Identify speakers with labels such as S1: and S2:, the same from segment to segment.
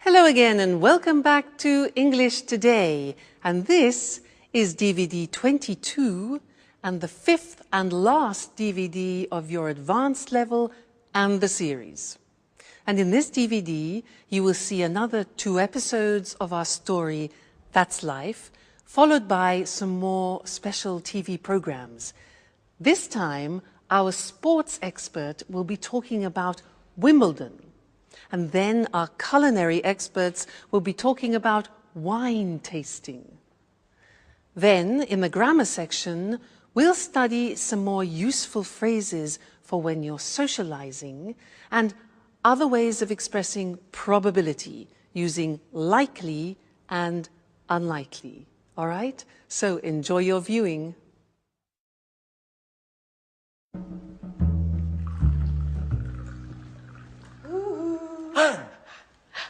S1: Hello again and welcome back to English Today. And this is DVD 22 and the fifth and last DVD of your advanced level and the series. And in this DVD, you will see another 2 episodes of our story, That's Life, followed by some more special TV programs. This time, our sports expert will be talking about Wimbledon. And then our culinary experts will be talking about wine tasting. Then, in the grammar section, we'll study some more useful phrases for when you're socializing and other ways of expressing probability using likely and unlikely. All right? So enjoy your viewing.
S2: Anne!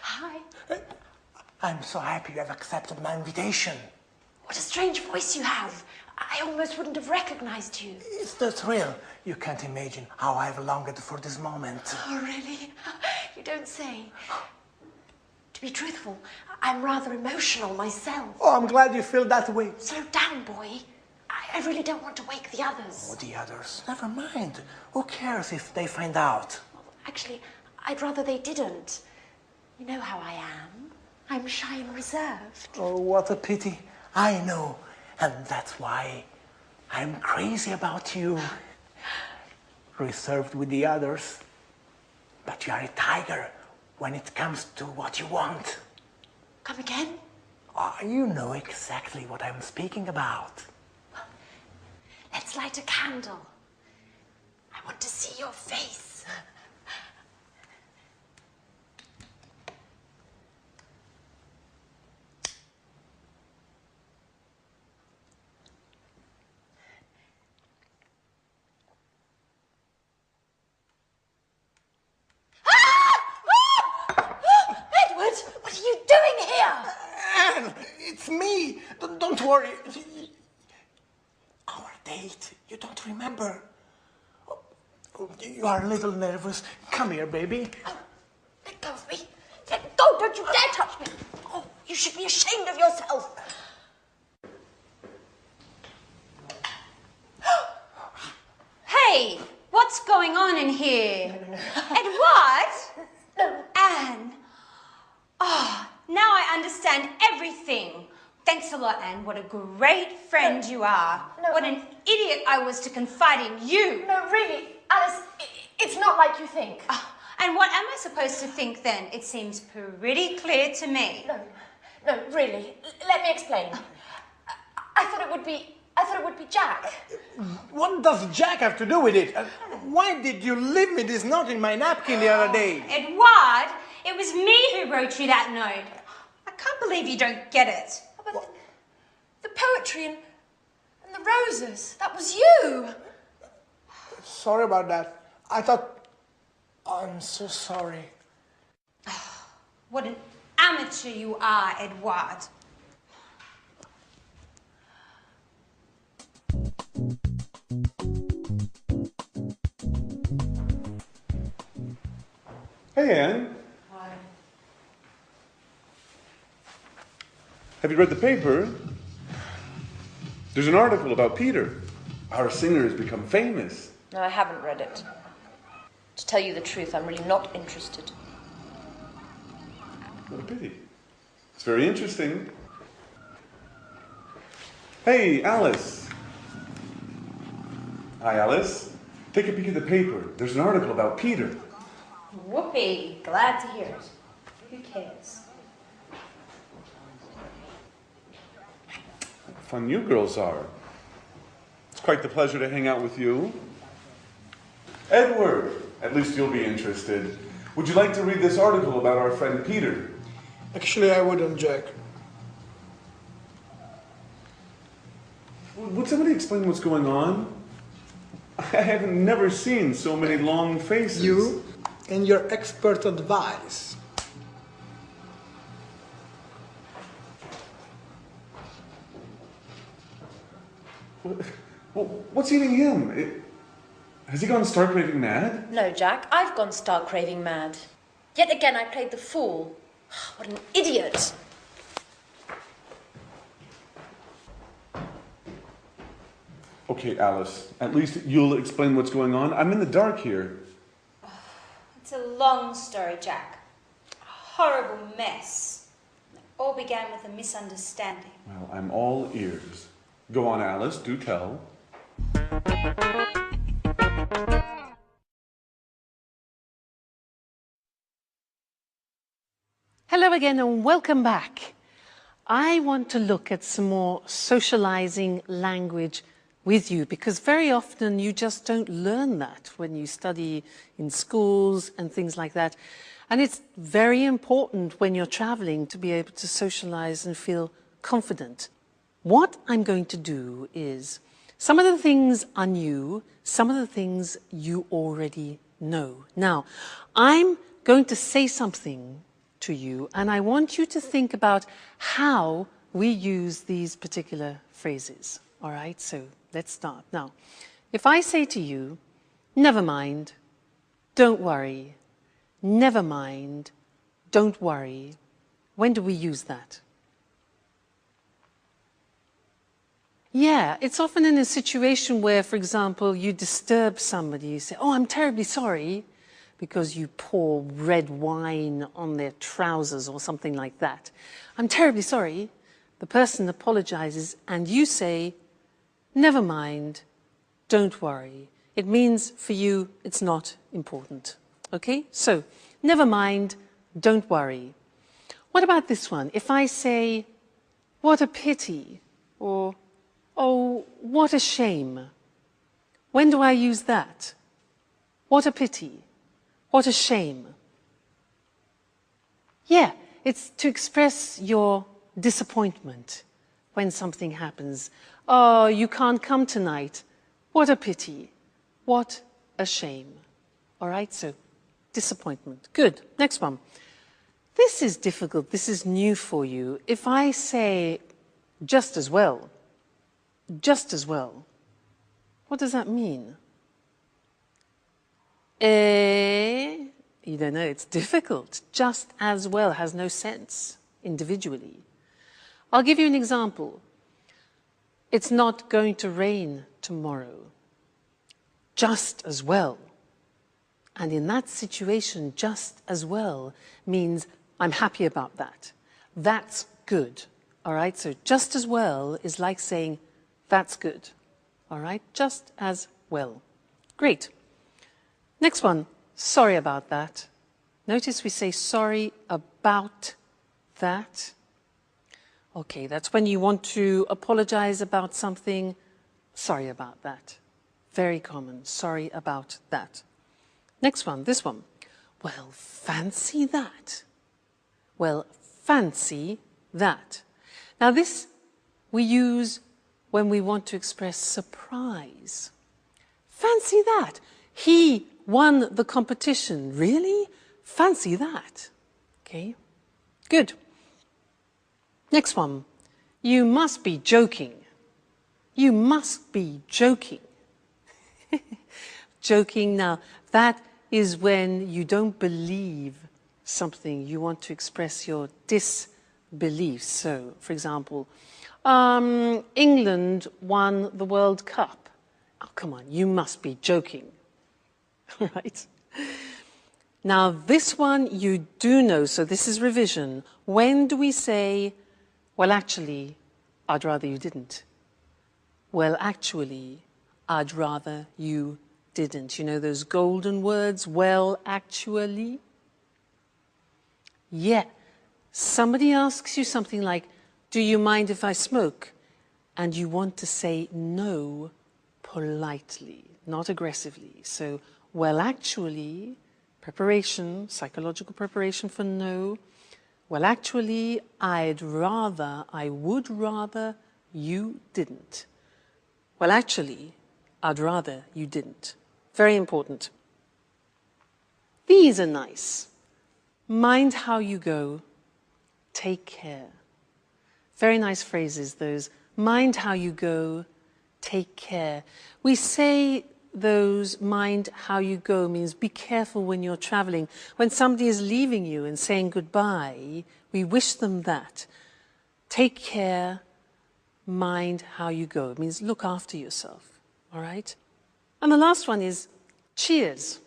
S3: Hi.
S2: I'm so happy you have accepted my invitation.
S3: What a strange voice you have. I almost wouldn't have recognized you.
S2: It's the thrill. You can't imagine how I've longed for this moment.
S3: Oh, really? You don't say. To be truthful, I'm rather emotional myself.
S2: Oh, I'm glad you feel that way.
S3: Slow down, boy. I really don't want to wake the others.
S2: Oh, the others? Never mind. Who cares if they find out?
S3: Actually, I'd rather they didn't. You know how I am. I'm shy and reserved.
S2: Oh, what a pity. I know. And that's why I'm crazy about you. Reserved with the others. But you are a tiger when it comes to what you want.
S3: Come again?
S2: Oh, you know exactly what I'm speaking about.
S3: Well, let's light a candle. I want to see your face. What are you doing here?
S2: Anne, it's me. Don't worry. Our date, you don't remember. Oh, you are a little nervous. Come here, baby.
S3: Oh, let go of me. Let go. Don't you dare touch me. Oh, you should be ashamed of yourself.
S4: Hey, what's going on in here?
S3: No.
S4: Edward?
S3: No.
S4: Anne? Oh, now I understand everything. Thanks a lot, Anne. What a great friend you are.
S3: No.
S4: What an idiot I was to confide in you.
S3: No, really, Alice, it's not like you think.
S4: Oh, and what am I supposed to think then? It seems pretty clear to me.
S3: No, really. Let me explain. I thought it would be Jack.
S2: What does Jack have to do with it? Why did you leave me this note in my napkin the other day?
S4: Edward, it was me who wrote you that note. I can't believe you don't get it.
S3: But the poetry and the roses, that was you.
S2: Sorry about that. I thought... I'm so sorry.
S4: What an amateur you are, Edward.
S5: Hey, Anne.
S3: Hi.
S5: Have you read the paper? There's an article about Peter. Our singer has become famous.
S6: No, I haven't read it. To tell you the truth, I'm really not interested.
S5: What a pity. It's very interesting. Hey, Alice. Hi, Alice. Take a peek at the paper. There's an article about Peter.
S4: Whoopee, glad to hear it. Who cares?
S5: Fun you girls are. It's quite the pleasure to hang out with you. Edward, at least you'll be interested. Would you like to read this article about our friend Peter?
S2: Actually, I wouldn't, Jack.
S5: Would somebody explain what's going on? I have never seen so many long faces.
S7: You and your expert advice.
S5: What's eating him? Has he gone star-craving mad?
S6: No, Jack, I've gone star-craving mad. Yet again, I played the fool.
S4: What an idiot.
S5: Okay, Alice, at least you'll explain what's going on. I'm in the dark here.
S4: It's a long story, Jack. A horrible mess. It all began with a misunderstanding.
S5: Well, I'm all ears. Go on, Alice, do tell.
S1: Hello again and welcome back. I want to look at some more socializing language with you because very often you just don't learn that when you study in schools and things like that. And it's very important when you're traveling to be able to socialize and feel confident. What I'm going to do is some of the things are new, some of the things you already know. Now, I'm going to say something to you and I want you to think about how we use these particular phrases. All right, so let's start. Now, if I say to you, never mind, don't worry, never mind, don't worry, when do we use that? Yeah, it's often in a situation where, for example, you disturb somebody, you say, oh, I'm terribly sorry, because you pour red wine on their trousers or something like that. I'm terribly sorry. The person apologizes and you say, never mind, don't worry. It means for you it's not important. Okay? So, never mind, don't worry. What about this one? If I say, what a pity, or, oh, what a shame. When do I use that? What a pity. What a shame. Yeah, it's to express your disappointment when something happens. Oh, you can't come tonight. What a pity. What a shame. All right, so disappointment. Good. Next one. This is difficult. This is new for you. If I say just as well, what does that mean? You don't know, it's difficult. Just as well has no sense individually. I'll give you an example. It's not going to rain tomorrow. Just as well. And in that situation, just as well means I'm happy about that. That's good. All right, so just as well is like saying that's good. All right, just as well. Great. Next one, sorry about that. Notice we say sorry about that. Okay, that's when you want to apologize about something. Sorry about that. Very common, sorry about that. Next one, this one. Well, fancy that. Well, fancy that. Now this we use when we want to express surprise. Fancy that. He won the competition. Really? Fancy that. Okay, good. Next one. You must be joking. You must be joking. Joking, now that is when you don't believe something. You want to express your disbelief. So, for example, England won the World Cup. Oh, come on, you must be joking. Right? Now, this one you do know, so this is revision. When do we say, well, actually, I'd rather you didn't? Well, actually, I'd rather you didn't. You know those golden words, well, actually? Yeah. Somebody asks you something like, do you mind if I smoke? And you want to say no politely, not aggressively. So, well, actually, preparation, psychological preparation for no. Well, actually, I would rather you didn't. Well, actually, I'd rather you didn't. Very important. These are nice. Mind how you go. Take care. Very nice phrases, those. Mind how you go. Take care. We say those mind how you go means be careful when you're traveling. When somebody is leaving you and saying goodbye, we wish them that. Take care, mind how you go. It means look after yourself, all right? And the last one is cheers.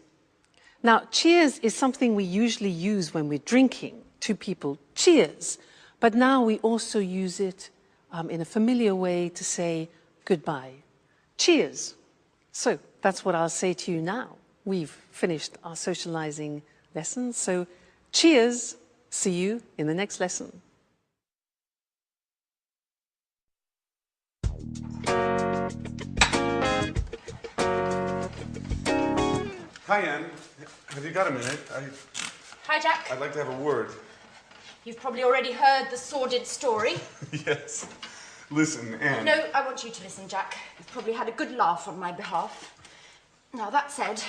S1: Now, cheers is something we usually use when we're drinking. Two people, cheers. But now we also use it in a familiar way to say goodbye. Cheers. So that's what I'll say to you now. We've finished our socializing lesson. So cheers. See you in the next lesson.
S5: Hi, Anne. Have you got a minute?
S4: Hi, Jack.
S5: I'd like to have a word.
S4: You've probably already heard the sordid story.
S5: Yes. Listen, Anne.
S4: No, I want you to listen, Jack. You've probably had a good laugh on my behalf. Now, that said,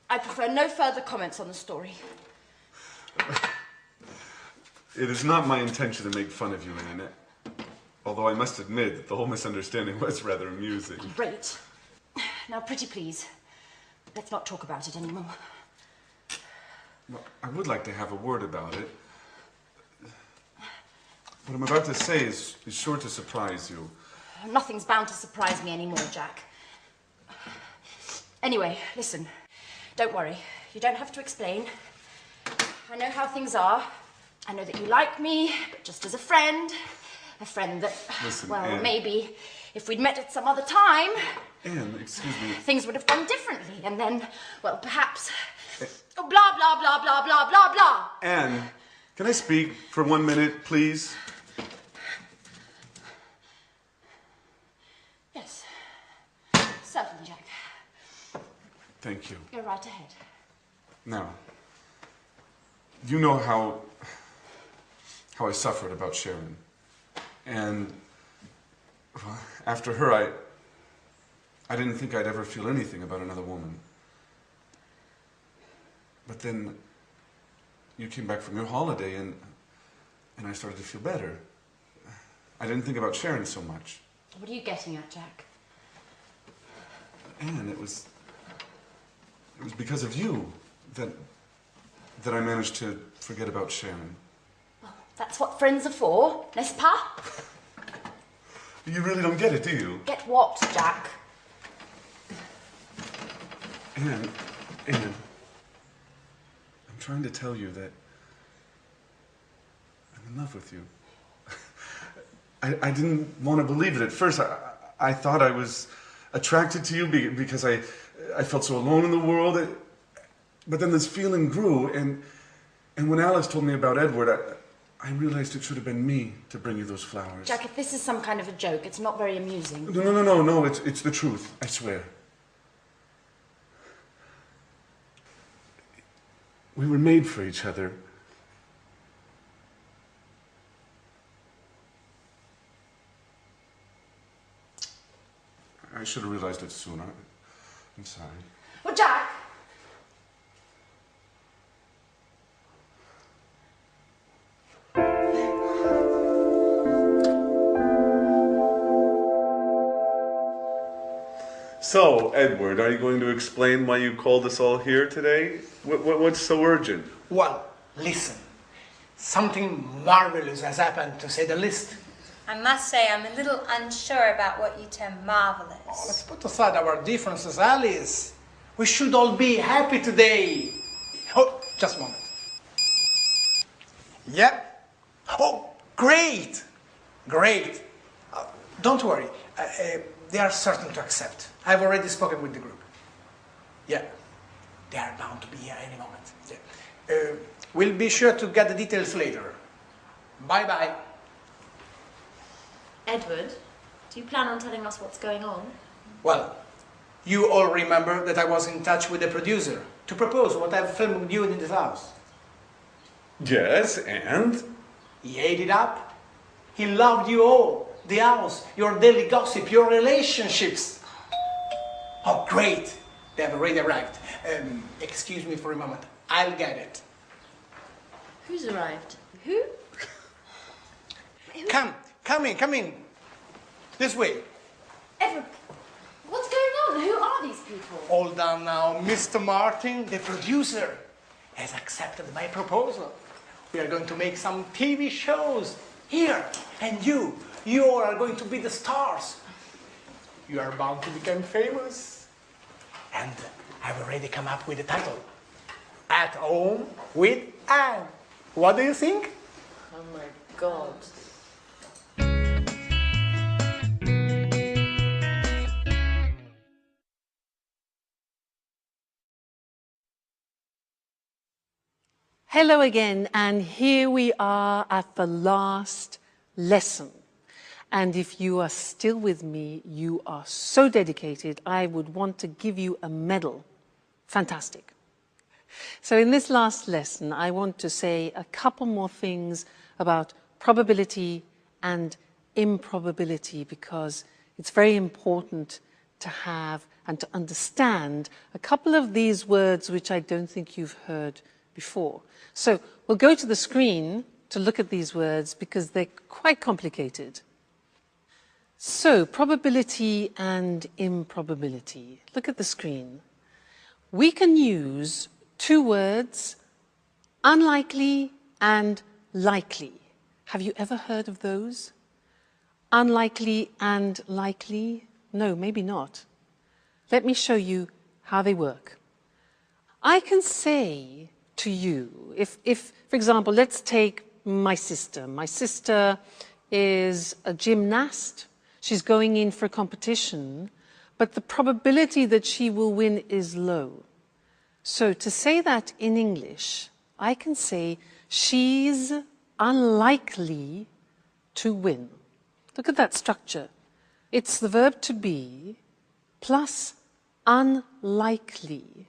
S4: I prefer no further comments on the story.
S5: It is not my intention to make fun of you, Anne. Although I must admit that the whole misunderstanding was rather amusing.
S4: Great. Now, pretty please, let's not talk about it anymore.
S5: Well, I would like to have a word about it. What I'm about to say is sure to surprise you.
S4: Nothing's bound to surprise me anymore, Jack. Anyway, listen. Don't worry. You don't have to explain. I know how things are. I know that you like me, but just as a friend. A friend that,
S5: listen,
S4: well,
S5: Anne.
S4: maybe if we'd met at some other time...
S5: Anne, excuse me.
S4: Things would have gone differently, and then, well, perhaps... Oh, blah, blah, blah, blah, blah, blah, blah.
S5: Anne, can I speak for 1 minute, please?
S4: Yes. Certainly, Jack.
S5: Thank you.
S4: Go right ahead.
S5: Now, you know how I suffered about Sharon. And well, after her, I didn't think I'd ever feel anything about another woman. But then you came back from your holiday and I started to feel better. I didn't think about Sharon so much.
S4: What are you getting at, Jack?
S5: And it was because of you that I managed to forget about Sharon.
S4: Well, that's what friends are for, n'est-ce pas?
S5: You really don't get it, do you?
S4: Get what, Jack?
S5: Anne, I'm trying to tell you that I'm in love with you. I didn't want to believe it at first. I thought I was attracted to you because I felt so alone in the world. But then this feeling grew, and when Alice told me about Edward, I realized it should have been me to bring you those flowers.
S4: Jack, if this is some kind of a joke, it's not very amusing.
S5: No, it's the truth, I swear. We were made for each other. I should have realized it sooner. I'm sorry.
S4: Well, Jack!
S5: So, Edward, are you going to explain why you called us all here today? What's so urgent?
S2: Well, listen. Something marvelous has happened, to say the least.
S8: I must say I'm a little unsure about what you term marvelous.
S2: Oh, let's put aside our differences, Alice. We should all be happy today. Oh, just a moment. Yep. Oh, great. Great. Don't worry. They are certain to accept. I've already spoken with the group. Yeah. They are bound to be here any moment. Yeah. We'll be sure to get the details later. Bye-bye.
S3: Edward, do you plan on telling us what's going on?
S2: Well, you all remember that I was in touch with the producer to propose what I've filmed with you in this house.
S5: Yes, and?
S2: He ate it up. He loved you all. The house, your daily gossip, your relationships. Oh, great. They have already arrived. Excuse me for a moment. I'll get it.
S3: Who's arrived? Who?
S2: Come in. This way.
S3: Edward, what's going on?
S4: on, who are these people?
S2: Hold on now. Mr. Martin, the producer, has accepted my proposal. We are going to make some TV shows here. And you all are going to be the stars. You are bound to become famous. And I've already come up with the title. At Home with Anne. What do you think?
S6: Oh my God.
S1: Hello again, and here we are at the last lesson. And if you are still with me, you are so dedicated, I would want to give you a medal. Fantastic. So in this last lesson, I want to say a couple more things about probability and improbability, because it's very important to have and to understand a couple of these words which I don't think you've heard before. So we'll go to the screen to look at these words because they're quite complicated. So probability and improbability. Look at the screen. We can use two words, unlikely and likely. Have you ever heard of those? Unlikely and likely? No, maybe not. Let me show you how they work. I can say to you, if for example, let's take my sister. My sister is a gymnast. She's going in for a competition, but the probability that she will win is low. So to say that in English, I can say she's unlikely to win. Look at that structure. It's the verb to be plus unlikely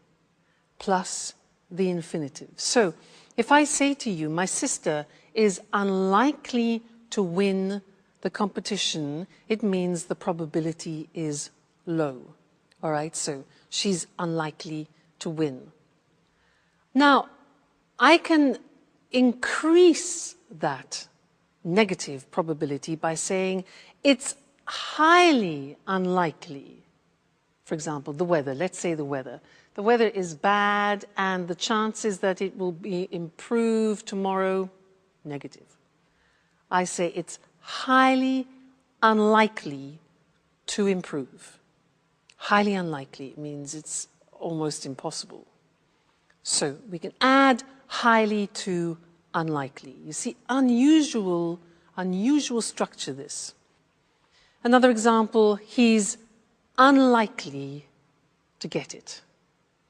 S1: plus the infinitive. So if I say to you, my sister is unlikely to win the competition, it means the probability is low. All right, so she's unlikely to win. Now, I can increase that negative probability by saying it's highly unlikely. For example, the weather. Let's say the weather. The weather is bad and the chances that it will be improved tomorrow, negative. I say it's highly unlikely to improve. Highly unlikely means it's almost impossible. So we can add highly to unlikely. You see, unusual structure this. Another example, he's unlikely to get it.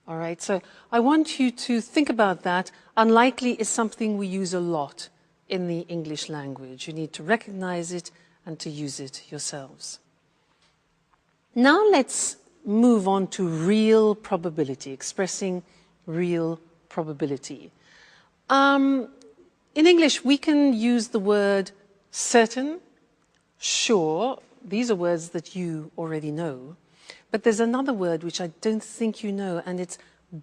S1: All right, so I want you to think about that. Unlikely is something we use a lot in the English language. You need to recognize it and to use it yourselves. Now let's move on to real probability, expressing real probability. In English, we can use the word certain, sure. These are words that you already know. But there's another word which I don't think you know, and it's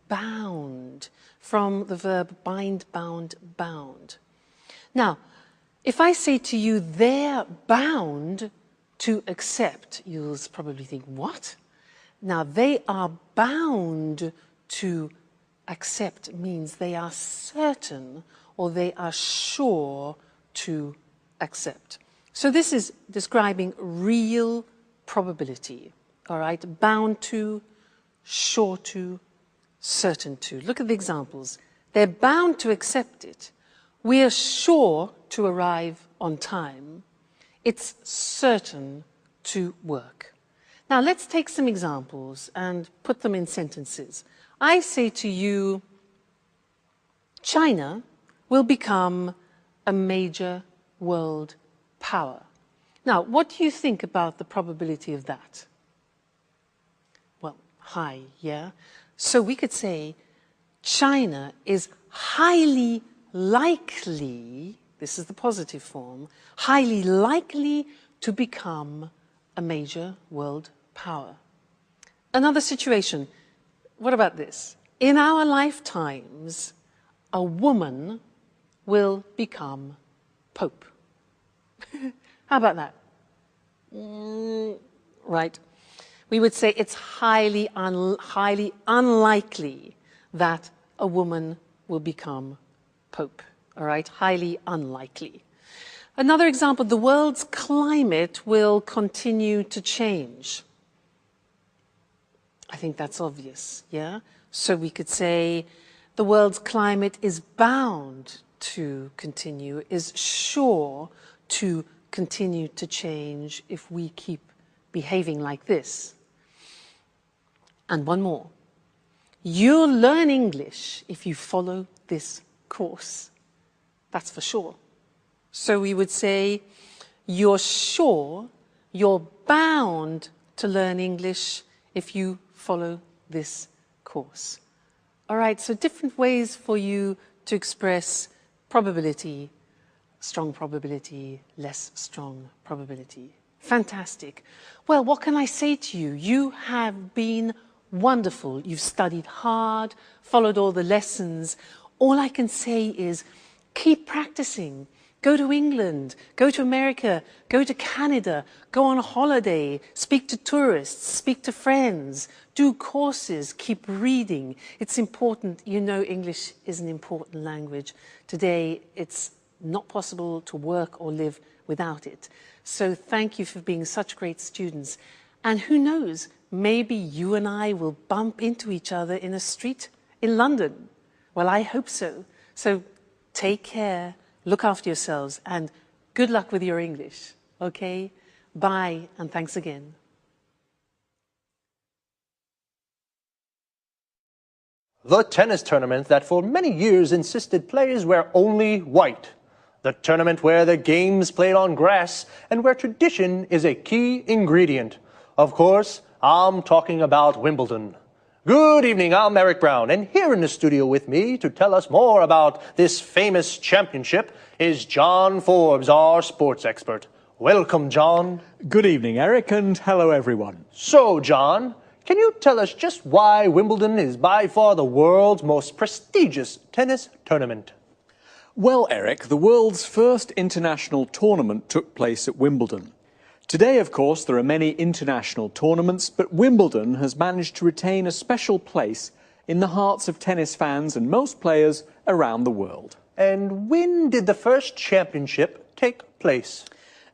S1: bound, from the verb bind, bound, bound. Now, if I say to you, they're bound to accept, you'll probably think, what? Now, they are bound to accept means they are certain or they are sure to accept. So this is describing real probability. All right, bound to, sure to, certain to. Look at the examples. They're bound to accept it. We're sure to arrive on time. It's certain to work. Now let's take some examples and put them in sentences. I say to you, China will become a major world power. Now, what do you think about the probability of that? Well, high, yeah? So we could say China is highly likely, this is the positive form, highly likely to become a major world power. Another situation, what about this? In our lifetimes, a woman will become Pope. How about that? Right. We would say it's highly unlikely that a woman will become Pope. All right, highly unlikely. Another example, the world's climate will continue to change. I think that's obvious, yeah? So we could say the world's climate is bound to continue, is sure to continue to change if we keep behaving like this. And one more. You'll learn English if you follow this course. That's for sure. So we would say, you're sure, you're bound to learn English if you follow this course. All right, so different ways for you to express probability, strong probability, less strong probability. Fantastic. Well, what can I say to you? You have been wonderful. You've studied hard, followed all the lessons. All I can say is keep practicing. Go to England, go to America, go to Canada, go on a holiday, speak to tourists, speak to friends, do courses, keep reading. It's important. You know, English is an important language. Today, it's not possible to work or live without it. So thank you for being such great students. And who knows, maybe you and I will bump into each other in a street in London. Well, I hope so. So take care. Look after yourselves, and good luck with your English, okay? Bye, and thanks again.
S9: The tennis tournament that for many years insisted players wear only white. The tournament where the game's played on grass and where tradition is a key ingredient. Of course, I'm talking about Wimbledon. Good evening, I'm Eric Brown, and here in the studio with me to tell us more about this famous championship is John Forbes, our sports expert. Welcome, John.
S10: Good evening, Eric, and hello, everyone.
S9: So, John, can you tell us just why Wimbledon is by far the world's most prestigious tennis tournament?
S10: Well, Eric, the world's first international tournament took place at Wimbledon. Today, of course, there are many international tournaments, but Wimbledon has managed to retain a special place in the hearts of tennis fans and most players around the world.
S9: And when did the first championship take place?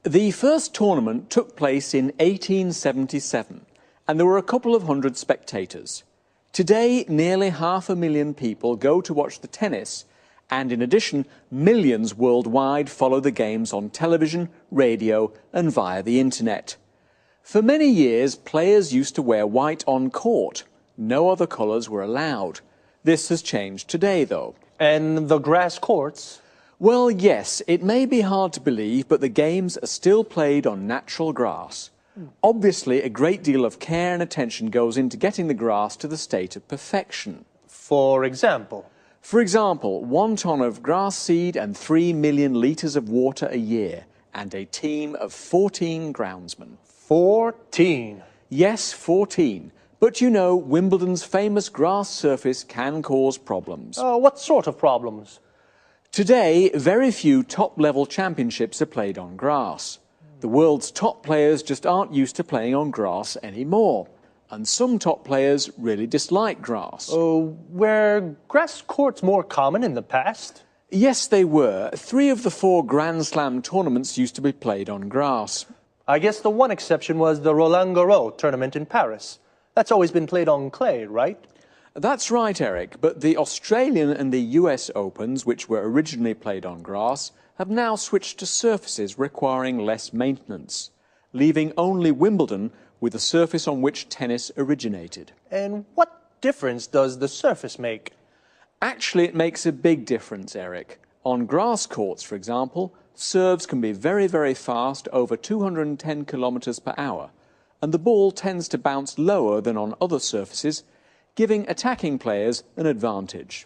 S10: The first tournament took place in 1877, and there were a couple of hundred spectators. Today, nearly 500,000 people go to watch the tennis, and in addition, millions worldwide follow the games on television, radio, and via the internet. For many years, players used to wear white on court. No other colours were allowed. This has changed today, though.
S9: And the grass courts?
S10: Well, yes, it may be hard to believe, but the games are still played on natural grass. Obviously, a great deal of care and attention goes into getting the grass to the state of perfection.
S9: For example?
S10: For example, 1 ton of grass seed and 3 million litres of water a year, and a team of 14 groundsmen.
S9: 14?
S10: Yes, 14. But you know, Wimbledon's famous grass surface can cause problems.
S9: What sort of problems?
S10: Today, very few top-level championships are played on grass. The world's top players just aren't used to playing on grass anymore. And some top players really dislike grass.
S9: Were grass courts more common in the past?
S10: Yes, they were. 3 of the 4 Grand Slam tournaments used to be played on grass.
S9: I guess the one exception was the Roland Garros tournament in Paris. That's always been played on clay, right?
S10: That's right, Eric, but the Australian and the US Opens, which were originally played on grass, have now switched to surfaces requiring less maintenance, leaving only Wimbledon with the surface on which tennis originated.
S9: And what difference does the surface make?
S10: Actually, it makes a big difference, Eric. On grass courts, for example, serves can be very, very fast, over 210 kilometres per hour, and the ball tends to bounce lower than on other surfaces, giving attacking players an advantage.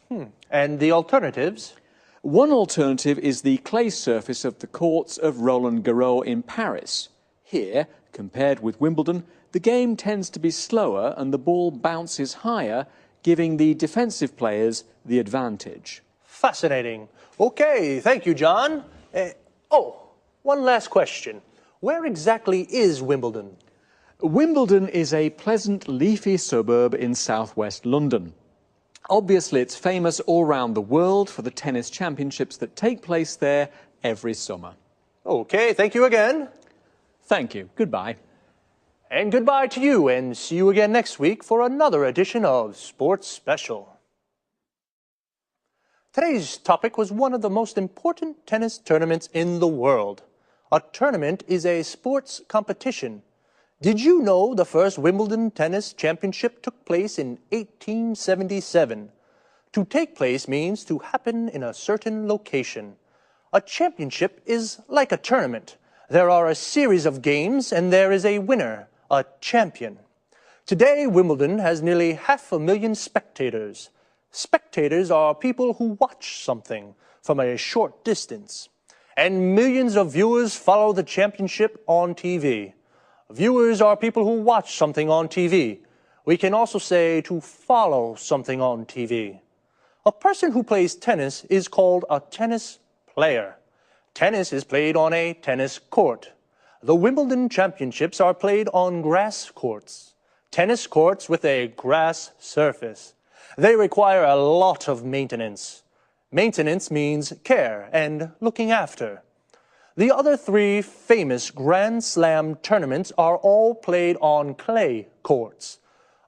S9: And the alternatives?
S10: One alternative is the clay surface of the courts of Roland Garros in Paris. Here, compared with Wimbledon, the game tends to be slower and the ball bounces higher, giving the defensive players the advantage.
S9: Fascinating. Okay, thank you, John. One last question. Where exactly is Wimbledon?
S10: Wimbledon is a pleasant, leafy suburb in southwest London. Obviously, it's famous all around the world for the tennis championships that take place there every summer.
S9: Okay, thank you again.
S10: Thank you. Goodbye.
S9: And goodbye to you, and see you again next week for another edition of Sports Special. Today's topic was one of the most important tennis tournaments in the world. A tournament is a sports competition. Did you know the first Wimbledon Tennis Championship took place in 1877? To take place means to happen in a certain location. A championship is like a tournament. There are a series of games and there is a winner, a champion. Today, Wimbledon has nearly 500,000 spectators. Spectators are people who watch something from a short distance. And millions of viewers follow the championship on TV. Viewers are people who watch something on TV. We can also say to follow something on TV. A person who plays tennis is called a tennis player. Tennis is played on a tennis court. The Wimbledon Championships are played on grass courts. Tennis courts with a grass surface. They require a lot of maintenance. Maintenance means care and looking after. The other three famous Grand Slam tournaments are all played on clay courts.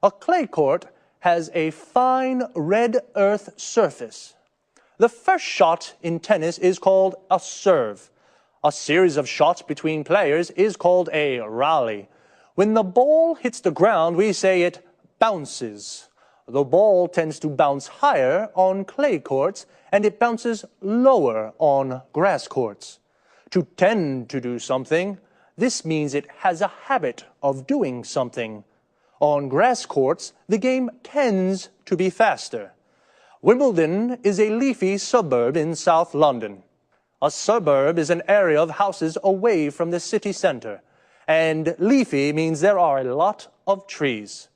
S9: A clay court has a fine red earth surface. The first shot in tennis is called a serve. A series of shots between players is called a rally. When the ball hits the ground, we say it bounces. The ball tends to bounce higher on clay courts and it bounces lower on grass courts. To tend to do something, this means it has a habit of doing something. On grass courts, the game tends to be faster. Wimbledon is a leafy suburb in South London. A suburb is an area of houses away from the city centre, and leafy means there are a lot of trees.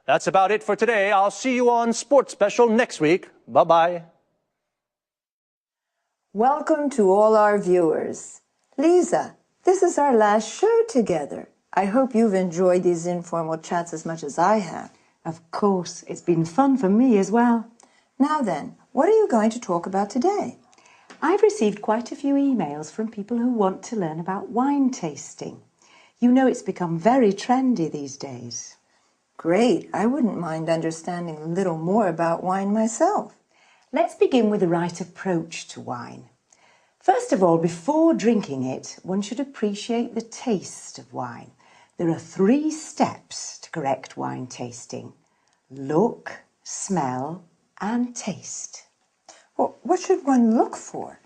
S9: That's about it for today. I'll see you on Sports Special next week. Bye-bye.
S11: Welcome to all our viewers. Lisa, this is our last show together. I hope you've enjoyed these informal chats as much as I have.
S12: Of course, it's been fun for me as well.
S11: Now then, what are you going to talk about today?
S12: I've received quite a few emails from people who want to learn about wine tasting. You know it's become very trendy these days.
S11: Great. I wouldn't mind understanding a little more about wine myself.
S12: Let's begin with the right approach to wine. First of all, before drinking it, one should appreciate the taste of wine. There are 3 steps to correct wine tasting: look, smell, and taste.
S11: Well, what should one look for?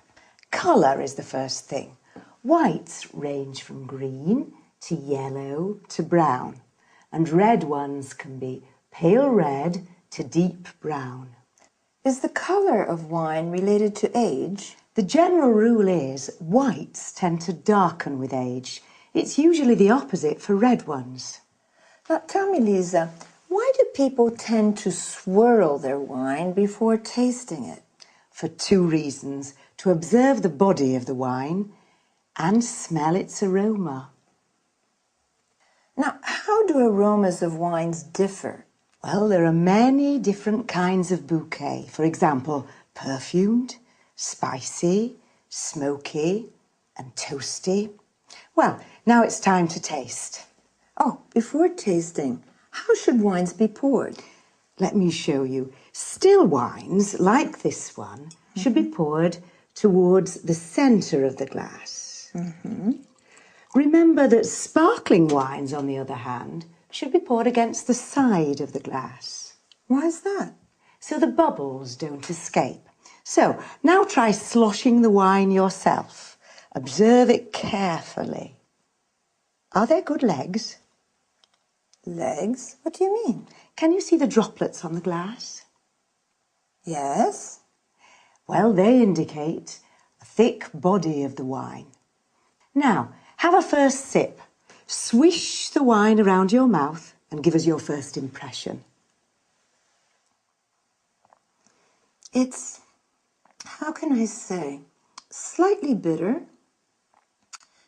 S12: Colour is the first thing. Whites range from green to yellow to brown, and red ones can be pale red to deep brown.
S11: Is the colour of wine related to age?
S12: The general rule is whites tend to darken with age. It's usually the opposite for red ones.
S11: Now tell me, Lisa, why do people tend to swirl their wine before tasting it?
S12: For 2 reasons: to observe the body of the wine and smell its aroma.
S11: Now, how do aromas of wines differ?
S12: Well, there are many different kinds of bouquet. For example, perfumed, spicy, smoky, and toasty. Well, now it's time to taste.
S11: Oh, before tasting, how should wines be poured?
S12: Let me show you. Still wines, like this one, should be poured towards the centre of the glass. Remember that sparkling wines, on the other hand, should be poured against the side of the glass.
S11: Why is that?
S12: So the bubbles don't escape. So, now try sloshing the wine yourself. Observe it carefully. Are there good legs?
S11: Legs? What do you mean?
S12: Can you see the droplets on the glass?
S11: Yes.
S12: Well, they indicate a thick body of the wine. Now, have a first sip. Swish the wine around your mouth and give us your first impression.
S11: It's, how can I say, slightly bitter.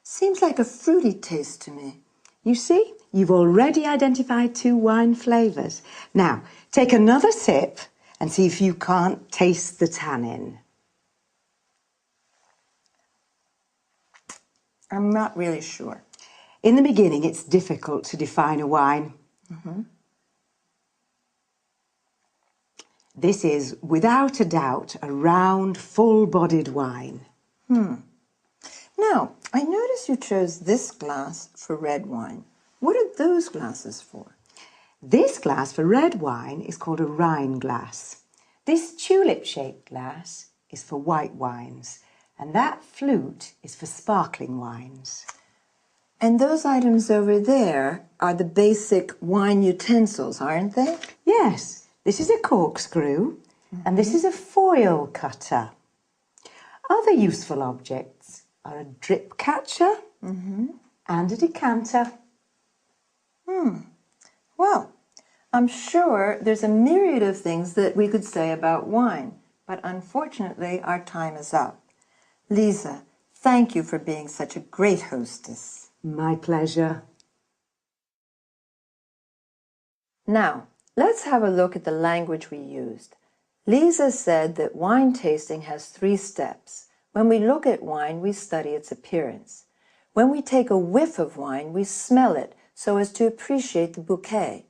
S11: Seems like a fruity taste to me.
S12: You see, You've already identified 2 wine flavours. Now, take another sip and see if you can't taste the tannin.
S11: I'm not really sure.
S12: In the beginning, it's difficult to define a wine. This is, without a doubt, a round, full-bodied wine.
S11: Now, I notice you chose this glass for red wine. What are those glasses for?
S12: This glass for red wine is called a Rhine glass. This tulip-shaped glass is for white wines, and that flute is for sparkling wines.
S11: And those items over there are the basic wine utensils, aren't they?
S12: Yes, this is a corkscrew, and this is a foil cutter. Other useful objects are a drip catcher and a decanter.
S11: Well, I'm sure there's a myriad of things that we could say about wine, but unfortunately our time is up. Lisa, thank you for being such a great hostess.
S12: My pleasure.
S11: Now, let's have a look at the language we used. Lisa said that wine tasting has 3 steps. When we look at wine, we study its appearance. When we take a whiff of wine, we smell it so as to appreciate the bouquet.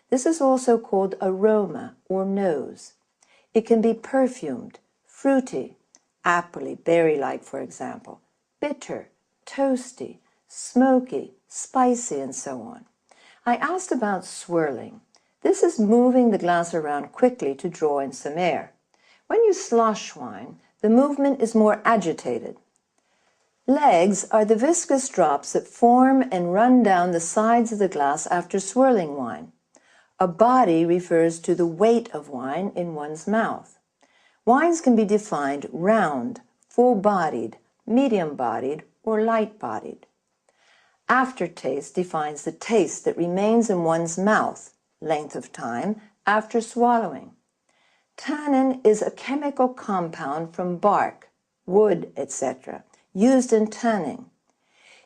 S11: This is also called aroma or nose. It can be perfumed, fruity, appley, berry-like, for example, bitter, toasty, smoky, spicy, and so on. I asked about swirling. This is moving the glass around quickly to draw in some air. When you slosh wine, the movement is more agitated. Legs are the viscous drops that form and run down the sides of the glass after swirling wine. A body refers to the weight of wine in one's mouth. Wines can be defined round, full-bodied, medium-bodied, or light-bodied. Aftertaste defines the taste that remains in one's mouth, length of time, after swallowing. Tannin is a chemical compound from bark, wood, etc., used in tanning.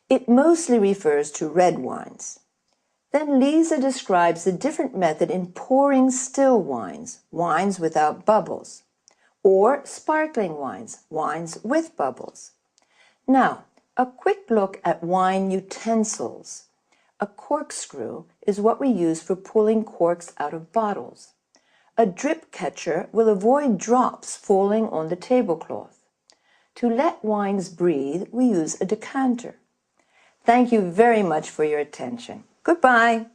S11: It mostly refers to red wines. Then Lisa describes the different method in pouring still wines, wines without bubbles, or sparkling wines, wines with bubbles. Now, a quick look at wine utensils. A corkscrew is what we use for pulling corks out of bottles. A drip catcher will avoid drops falling on the tablecloth. To let wines breathe, we use a decanter. Thank you very much for your attention. Goodbye.